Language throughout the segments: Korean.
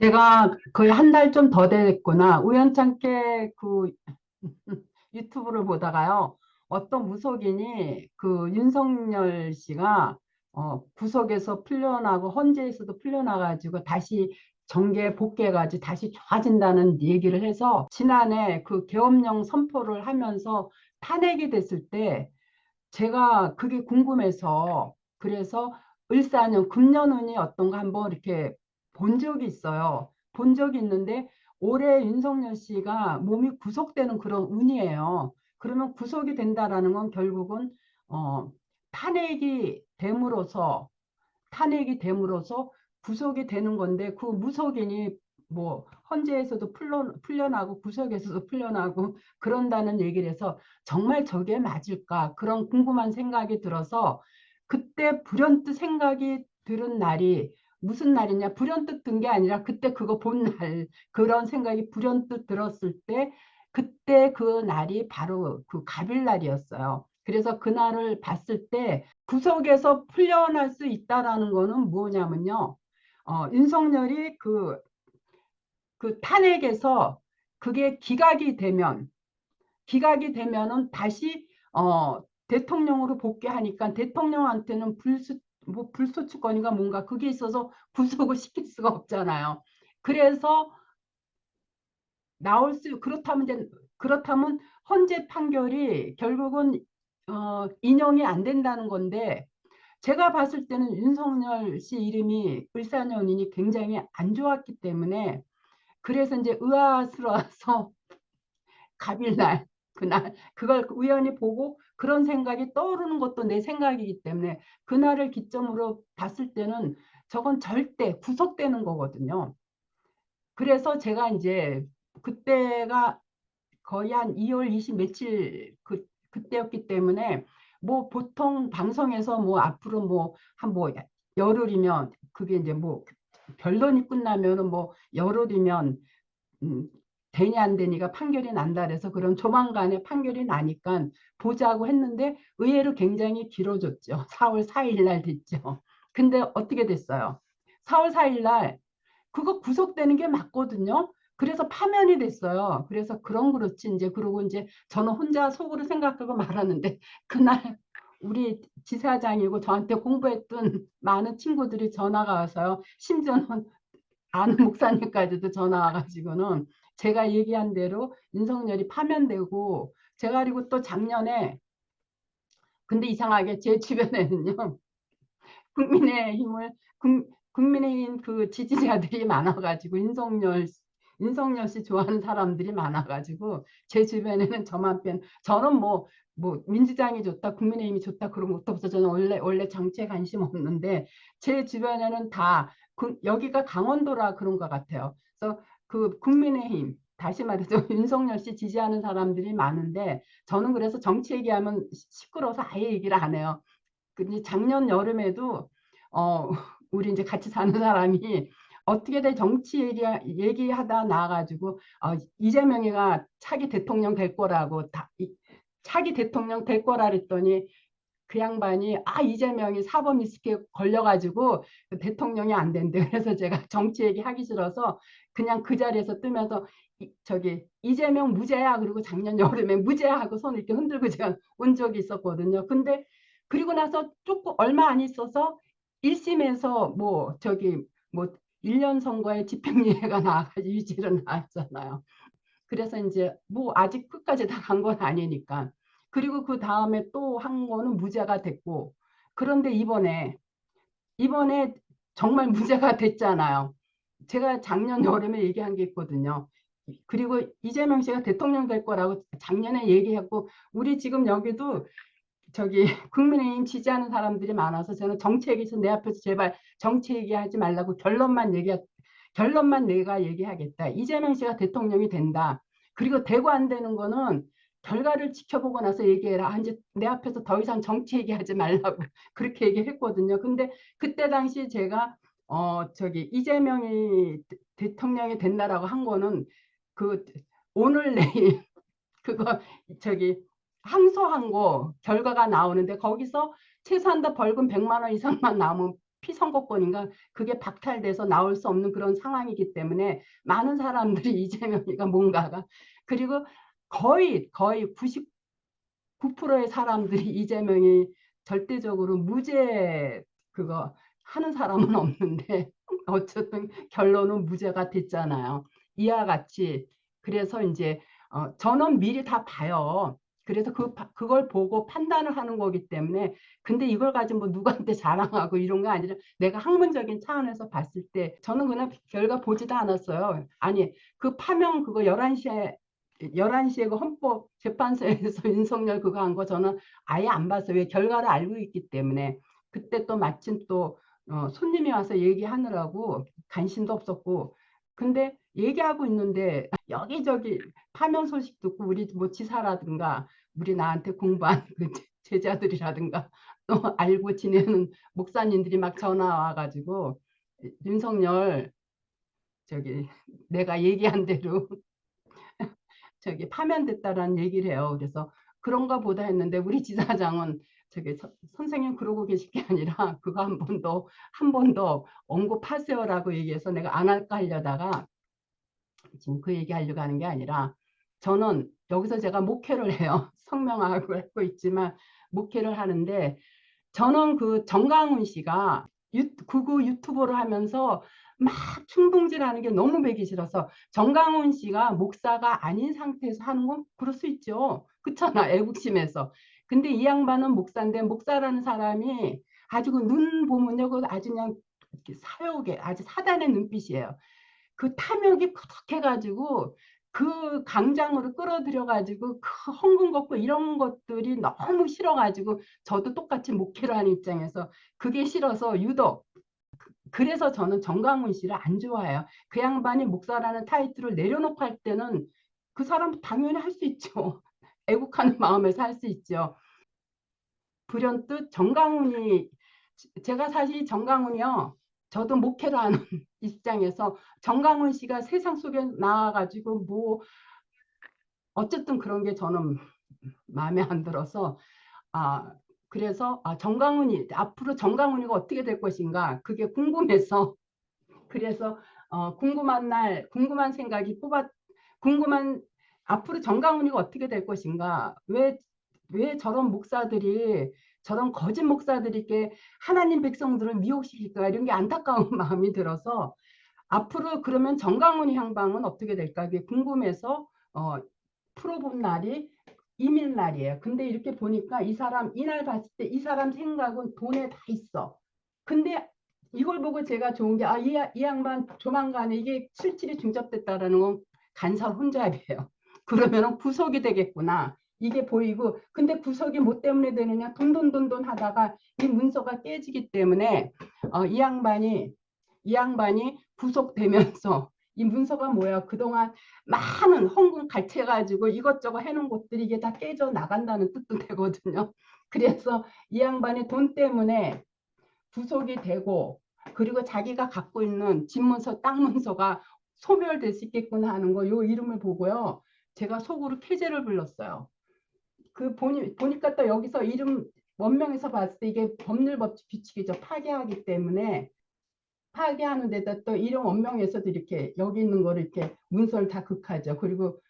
제가 거의 한 달 좀 더 됐구나. 우연찮게 그 유튜브를 보다가요. 어떤 무속인이 그 윤석열 씨가 구속에서 풀려나고 헌재에서도 풀려나가지고 다시 정계에 복귀해가지고 다시 좋아진다는 얘기를 해서 지난해 그 계엄령 선포를 하면서 탄핵이 됐을 때 제가 그게 궁금해서 그래서 을사년 금년운이 어떤가 한번 이렇게 본 적이 있어요. 본 적이 있는데 올해 윤석열 씨가 몸이 구속되는 그런 운이에요. 그러면 구속이 된다라는 건 결국은 어, 탄핵이 됨으로써 구속이 되는 건데 그 무속인이 뭐 헌재에서도 풀려나고 구속에서도 풀려나고 그런다는 얘기를 해서 정말 저게 맞을까 그런 궁금한 생각이 들어서 그때 불현듯 생각이 들은 날이 무슨 날이냐 불현듯 든 게 아니라 그때 그거 본 날 그런 생각이 불현듯 들었을 때 그때 그 날이 바로 그 갑일 날이었어요. 그래서 그날을 봤을 때 구속에서 풀려날 수 있다라는 거는 뭐냐면요. 윤석열이 그 탄핵에서 그게 기각이 되면은 다시 대통령으로 복귀하니까 대통령한테는 뭐 불소추권인가 뭔가 그게 있어서 구속을 시킬 수가 없잖아요. 그래서 그렇다면 헌재 판결이 결국은 인용이 안 된다는 건데 제가 봤을 때는 윤석열 씨 이름이 을사년인이 굉장히 안 좋았기 때문에 그래서 이제 의아스러워서 갑일날 그날 그걸 우연히 보고 그런 생각이 떠오르는 것도 내 생각이기 때문에 그날을 기점으로 봤을 때는 저건 절대 구속되는 거거든요. 그래서 제가 이제 그때가 거의 한 2월 20 며칠 그때였기 때문에 뭐 보통 방송에서 뭐 앞으로 뭐 한 뭐 열흘이면 그게 이제 뭐 변론이 끝나면은 뭐 열흘이면 음, 되냐 안 되니까 판결이 난다 그래서 그런 조만간에 판결이 나니까 보자고 했는데 의외로 굉장히 길어졌죠. 4월 4일 날 됐죠. 근데 어떻게 됐어요? 4월 4일 날 그거 구속되는 게 맞거든요. 그래서 파면이 됐어요. 그래서 그런 그렇지 이제 그러고 이제 저는 혼자 속으로 생각하고 말하는데 그날 우리 지사장이고 저한테 공부했던 많은 친구들이 전화가 와서요. 심지어는 아는 목사님까지도 전화 와가지고는 제가 얘기한 대로 윤석열이 파면되고 제가 그리고 또 작년에 근데 이상하게 제 주변에는요. 국민의힘을 국민의힘 그 지지자들이 많아가지고 윤석열 씨 좋아하는 사람들이 많아가지고 제 주변에는 저만 저는 뭐 민주당이 좋다 국민의힘이 좋다 그런 것도 없어 저는 원래 정치에 관심 없는데 제 주변에는 다 여기가 강원도라 그런 것 같아요. 그래서 그 국민의힘 다시 말해서 윤석열 씨 지지하는 사람들이 많은데 저는 그래서 정치 얘기하면 시끄러워서 아예 얘기를 안 해요. 근데 작년 여름에도 어 우리 이제 같이 사는 사람이 어떻게든 정치 얘기하다 나와가지고 이재명이가 차기 대통령 될 거라고 차기 대통령 될 거라 그랬더니 그 양반이 이재명이 사법 리스크에 걸려가지고 대통령이 안 된대. 그래서 제가 정치 얘기하기 싫어서 그냥 그 자리에서 뜨면서 저기 이재명 무죄야 그리고 작년 여름에 무죄야 하고 손을 이렇게 흔들고 제가 온 적이 있었거든요. 근데 그리고 나서 조금 얼마 안 있어서 1심에서 뭐 저기 뭐 1년 선고에 집행유예가 나와가지고 유죄로 나왔잖아요. 그래서 이제 뭐 아직 끝까지 다 간 건 아니니까. 그리고 그 다음에 또 한 거는 무죄가 됐고. 그런데 이번에 정말 무죄가 됐잖아요. 제가 작년 여름에 얘기한 게 있거든요. 그리고 이재명 씨가 대통령 될 거라고 작년에 얘기했고 우리 지금 여기도 저기 국민의힘 지지하는 사람들이 많아서 저는 정치 얘기에서 내 앞에서 제발 정치 얘기하지 말라고 결론만 내가 얘기하겠다. 이재명 씨가 대통령이 된다. 그리고 되고 안 되는 거는 결과를 지켜보고 나서 얘기해라. 이제 내 앞에서 더 이상 정치 얘기하지 말라고 그렇게 얘기했거든요. 근데 그때 당시 제가 저기 이재명이 대통령이 된다라고 한 거는 그 오늘 내일 그거 저기 항소한 거 결과가 나오는데 거기서 최소한 다 벌금 100만 원 이상만 나오면 피선거권인가 그게 박탈돼서 나올 수 없는 그런 상황이기 때문에 많은 사람들이 이재명이가 뭔가가 그리고 거의 99%의 사람들이 이재명이 절대적으로 무죄 그거 하는 사람은 없는데 어쨌든 결론은 무죄가 됐잖아요. 이와 같이 그래서 이제 저는 미리 다 봐요. 그래서 그걸 보고 판단을 하는 거기 때문에 근데 이걸 가지고 뭐 누구한테 자랑하고 이런 거 아니라 내가 학문적인 차원에서 봤을 때 저는 그냥 결과 보지도 않았어요. 아니 그 파명 그거 11시에 그 헌법재판소에서 윤석열 그거 한 거 저는 아예 안 봤어요. 왜 결과를 알고 있기 때문에. 그때 또 마침 또 손님이 와서 얘기하느라고 관심도 없었고 근데 얘기하고 있는데 여기저기 파면 소식 듣고 우리 뭐 지사라든가 우리 나한테 공부한 그 제자들이라든가 또 알고 지내는 목사님들이 막 전화 와가지고 윤석열 저기 내가 얘기한 대로 저기 파면됐다라는 얘기를 해요. 그래서 그런가 보다 했는데 우리 지사장은 저기 선생님 그러고 계실 게 아니라 그거 한 번 더 언급하세요라고 얘기해서 내가 안 할까 하려다가 지금 그 얘기하려고 하는 게 아니라 저는 여기서 제가 목회를 해요. 성명하고 하고 있지만 목회를 하는데 저는 그 정강훈 씨가 극우 유튜버를 하면서 막 충동질하는 게 너무 배기 싫어서 정강훈 씨가 목사가 아닌 상태에서 하는 건 그럴 수 있죠. 그렇잖아. 애국심에서. 근데 이 양반은 목사인데 목사라는 사람이 아주 그 눈 보면요. 그 아주 그냥 사욕에 아주 사단의 눈빛이에요. 그 탐욕이 그득해가지고 그 강장으로 끌어들여가지고 그 헌금 걷고 이런 것들이 너무 싫어가지고 저도 똑같이 목회를 하는 입장에서 그게 싫어서 유독 그래서 저는 정강훈 씨를 안 좋아해요. 그 양반이 목사라는 타이틀을 내려놓고 할 때는 그 사람 당연히 할 수 있죠. 애국하는 마음에서 할 수 있죠. 불현듯 정강훈이 제가 사실 정강훈이요. 저도 목회를 하는 입장에서 정강훈 씨가 세상 속에 나와가지고 뭐 어쨌든 그런 게 저는 마음에 안 들어서 그래서 정강훈이 앞으로 정강훈이가 어떻게 될 것인가 그게 궁금해서 그래서 궁금한 생각이 궁금한 앞으로 정강훈이가 어떻게 될 것인가 왜 저런 목사들이 저런 거짓 목사들이 이렇게 하나님 백성들을 미혹시킬까 이런 게 안타까운 마음이 들어서 앞으로 그러면 정강훈이 향방은 어떻게 될까 이게 궁금해서 풀어본 날이 이민 날이에요. 근데 이렇게 보니까 이 사람 이날 봤을 때 이 사람 생각은 돈에 다 있어. 근데 이걸 보고 제가 좋은 게 이 양반 조만간에 이게 실질이 중첩됐다라는 건 간사 혼잡이에요. 그러면은 구속이 되겠구나. 이게 보이고 근데 구속이 뭐 때문에 되느냐 돈돈 하다가 이 문서가 깨지기 때문에 이 양반이 구속되면서 이 문서가 뭐야 그동안 많은 헌금 갈취해가지고 이것저것 해놓은 것들이 이게 다 깨져 나간다는 뜻도 되거든요. 그래서 이 양반이 돈 때문에 구속이 되고 그리고 자기가 갖고 있는 집문서 땅 문서가 소멸될 수 있겠구나 하는 거 요 이름을 보고요. 제가 속으로 쾌재를 불렀어요. 보니까 또 여기서 이름 원명에서 봤을 때 이게 법률 법칙 규칙이죠. 파괴하기 때문에 파괴하는 데다 또 이름 원명에서도 이렇게 여기 있는 거를 이렇게 문서를 다 극하죠. 그리고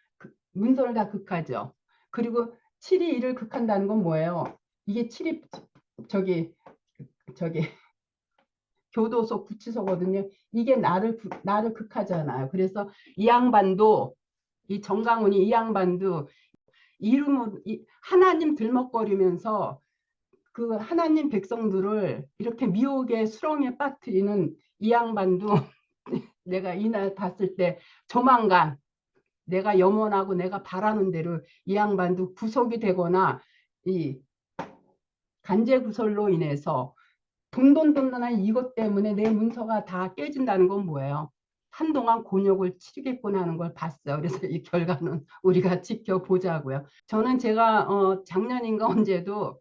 문서를 다 극하죠. 그리고 7이 1을 극한다는 건 뭐예요? 이게 7이 저기 교도소 구치소거든요. 이게 나를 극하잖아요. 그래서 이 양반도 이 정강훈이 이 양반도 이름을 하나님 들먹거리면서 그 하나님 백성들을 이렇게 미혹의 수렁에 빠뜨리는 이 양반도 내가 이날 봤을 때 조만간 내가 염원하고 내가 바라는 대로 이 양반도 구속이 되거나 이 간제 구설로 인해서 돈돈돈돈한 이것 때문에 내 문서가 다 깨진다는 건 뭐예요? 한동안 곤욕을 치르겠구나 하는 걸 봤어요. 그래서 이 결과는 우리가 지켜보자고요. 저는 제가 작년인가 언제도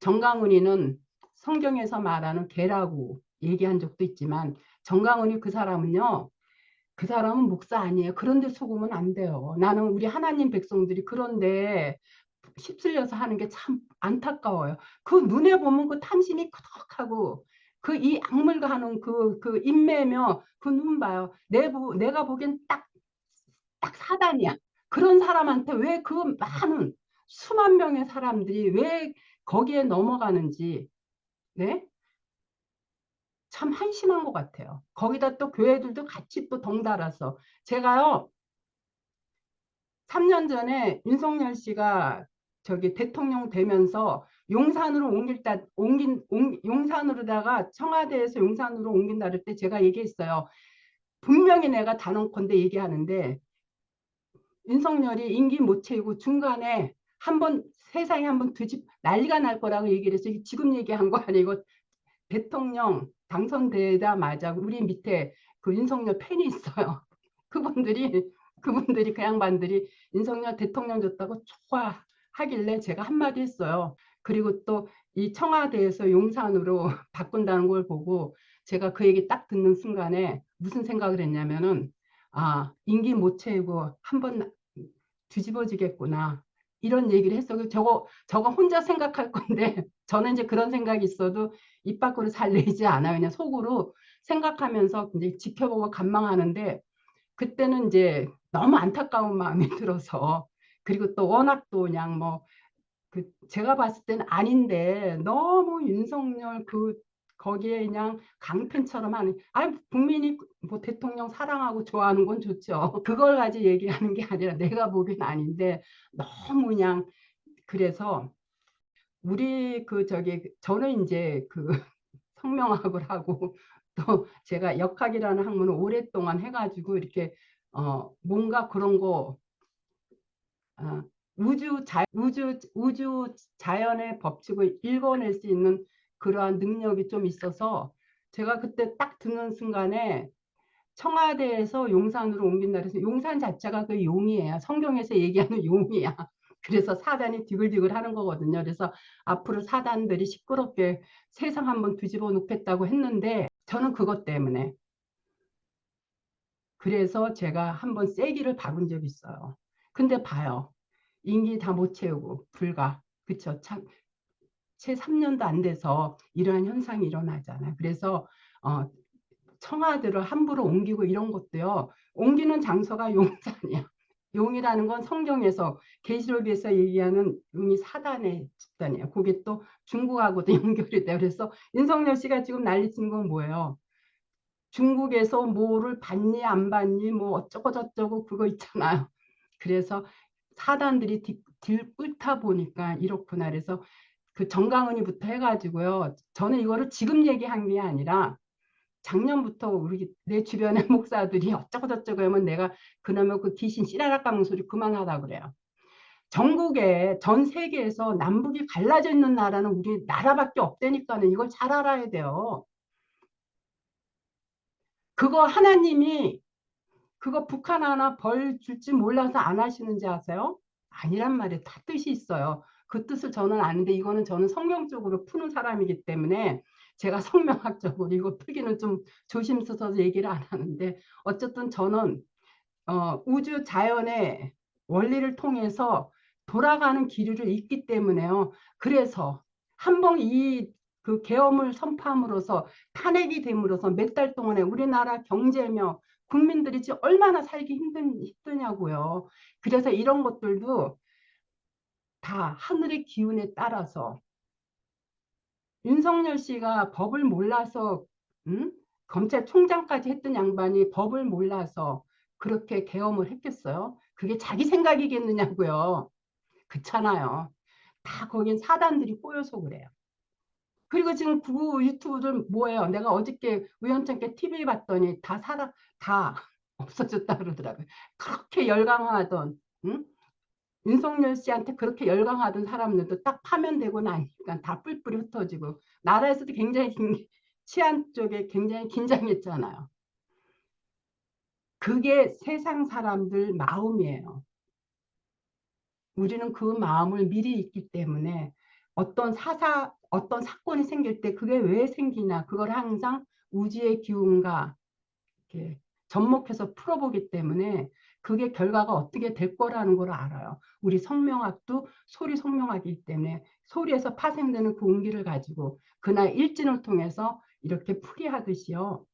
정강훈이는 성경에서 말하는 개라고 얘기한 적도 있지만 정강훈이 그 사람은요. 그 사람은 목사 아니에요. 그런데 속으면 안 돼요. 나는 우리 하나님 백성들이 그런데 휩쓸려서 하는 게 참 안타까워요. 그 눈에 보면 그 탐심이 크덕하고 그 이 악물고 하는 그 인매며 그 눈 봐요. 내가 보기엔 딱 사단이야. 그런 사람한테 왜 그 많은 수만 명의 사람들이 왜 거기에 넘어가는지, 네? 참 한심한 것 같아요. 거기다 또 교회들도 같이 또 덩달아서. 제가요, 3년 전에 윤석열 씨가 저기 대통령 되면서 용산으로 용산으로다가 청와대에서 용산으로 옮긴다 그럴 때 제가 얘기했어요. 분명히 내가 단언컨대 얘기하는데 윤석열이 임기 못 채우고 중간에 한번 세상에 한번 난리가 날 거라고 얘기를 했어요. 지금 얘기한 거 아니고 대통령 당선되자마자 우리 밑에 그 윤석열 팬이 있어요. 그분들이 그분들이 그 양반들이 윤석열 대통령 줬다고 좋아하길래 제가 한마디 했어요. 그리고 또 이 청와대에서 용산으로 바꾼다는 걸 보고 제가 그 얘기 딱 듣는 순간에 무슨 생각을 했냐면은 임기 못 채우고 한번 뒤집어지겠구나. 이런 얘기를 했어. 저거 혼자 생각할 건데 저는 이제 그런 생각이 있어도 입 밖으로 잘 내지 않아요. 그냥 속으로 생각하면서 이제 지켜보고 관망하는데 그때는 이제 너무 안타까운 마음이 들어서 그리고 또 워낙 또 그냥 뭐 제가 봤을 때는 아닌데 너무 윤석열 거기에 그냥 강팬처럼 하는 국민이 뭐 대통령 사랑하고 좋아하는 건 좋죠. 그걸 가지고 얘기하는 게 아니라 내가 보기엔 아닌데 너무 그냥 그래서 우리 저는 이제 성명학을 하고 또 제가 역학이라는 학문을 오랫동안 해가지고 이렇게 뭔가 그런 거 어, 우주 자연의 법칙을 읽어낼 수 있는 그러한 능력이 좀 있어서 제가 그때 딱 듣는 순간에 청와대에서 용산으로 옮긴다 그래서 용산 자체가 그 용이에요. 성경에서 얘기하는 용이야. 그래서 사단이 디글디글 하는 거거든요. 그래서 앞으로 사단들이 시끄럽게 세상 한번 뒤집어 놓겠다고 했는데 저는 그것 때문에 그래서 제가 한번 세기를 박은 적이 있어요. 근데 봐요. 임기 다 못 채우고 불과 그쵸 참 채 3년도 안 돼서 이러한 현상이 일어나잖아요. 그래서 청와대를 함부로 옮기고 이런 것도요. 옮기는 장소가 용산이야. 용이라는 건 성경에서 계시록에서 얘기하는 용이 사단의 집단이에요. 그게 또 중국하고도 연결이 돼요. 그래서 윤석열 씨가 지금 난리친 건 뭐예요? 중국에서 뭐를 받니 안 받니 뭐 어쩌고 저쩌고 그거 있잖아요. 그래서 사단들이 끓다 보니까 이렇구나. 그래서 그 정강은이부터 해가지고요. 저는 이거를 지금 얘기한 게 아니라 작년부터 내 주변의 목사들이 어쩌고 저쩌고 하면 내가 그러면 그 귀신 씨라락 까는 소리 그만하라 그래요. 전국에 전 세계에서 남북이 갈라져 있는 나라는 우리 나라밖에 없다니까는 이걸 잘 알아야 돼요. 그거 하나님이 그거 북한 하나 벌 줄지 몰라서 안 하시는지 아세요? 아니란 말이에요. 다 뜻이 있어요. 그 뜻을 저는 아는데 이거는 저는 성경적으로 푸는 사람이기 때문에 제가 성명학적으로 이거 풀기는 좀 조심스러워서 얘기를 안 하는데 어쨌든 저는 우주 자연의 원리를 통해서 돌아가는 기류를 있기 때문에요. 그래서 한번 그 계엄을 선포함으로써 탄핵이 됨으로써 몇 달 동안에 우리나라 경제며 국민들이 지금 얼마나 살기 힘드냐고요. 그래서 이런 것들도 다 하늘의 기운에 따라서 윤석열 씨가 법을 몰라서 음? 검찰총장까지 했던 양반이 법을 몰라서 그렇게 계엄을 했겠어요? 그게 자기 생각이겠느냐고요. 그렇잖아요. 다 거긴 사단들이 꼬여서 그래요. 그리고 지금 그 유튜브들 뭐예요? 내가 어저께 우연찮게 TV 봤더니 다 없어졌다 그러더라고요. 그렇게 열광하던 응? 윤석열 씨한테 그렇게 열광하던 사람들도 딱 파면되고 나니까 다 뿔뿔이 흩어지고 나라에서도 굉장히 치안 쪽에 굉장히 긴장했잖아요. 그게 세상 사람들 마음이에요. 우리는 그 마음을 미리 있기 때문에 어떤 어떤 사건이 생길 때 그게 왜 생기나 그걸 항상 우주의 기운과 이렇게 접목해서 풀어보기 때문에 그게 결과가 어떻게 될 거라는 걸 알아요. 우리 성명학도 소리 성명학이기 때문에 소리에서 파생되는 그 온기를 가지고 그날 일진을 통해서 이렇게 풀이하듯이요.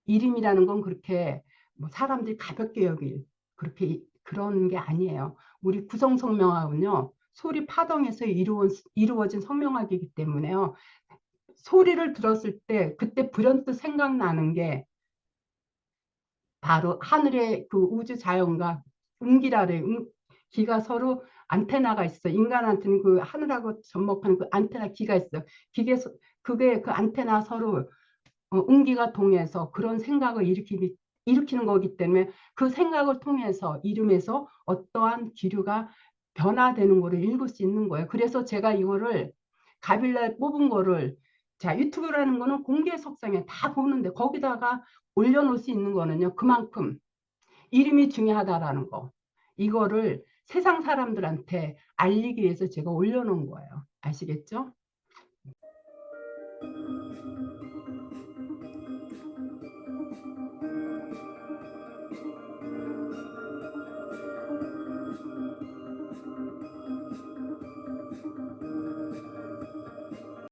이름이라는 건 그렇게 뭐 사람들이 가볍게 여길 그렇게 그런 게 아니에요. 우리 구성 성명학은요. 소리 파동에서 이루어진 성명학이기 때문에요. 소리를 들었을 때 그때 불현듯 생각나는 게 바로 하늘의 그 우주 자연과 음기라래. 기가 서로 안테나가 있어. 인간한테는 그 하늘하고 접목하는 그 안테나 기가 있어. 그게 그 안테나 서로 음기가 통해서 그런 생각을 일으키는 거기 때문에 그 생각을 통해서 이름에서 어떠한 기류가 변화되는 거를 읽을 수 있는 거예요. 그래서 제가 이거를 가빌날 뽑은 거를 자 유튜브라는 거는 공개 석상에 다 보는데 거기다가 올려놓을 수 있는 거는요. 그만큼 이름이 중요하다라는 거. 이거를 세상 사람들한테 알리기 위해서 제가 올려놓은 거예요. 아시겠죠?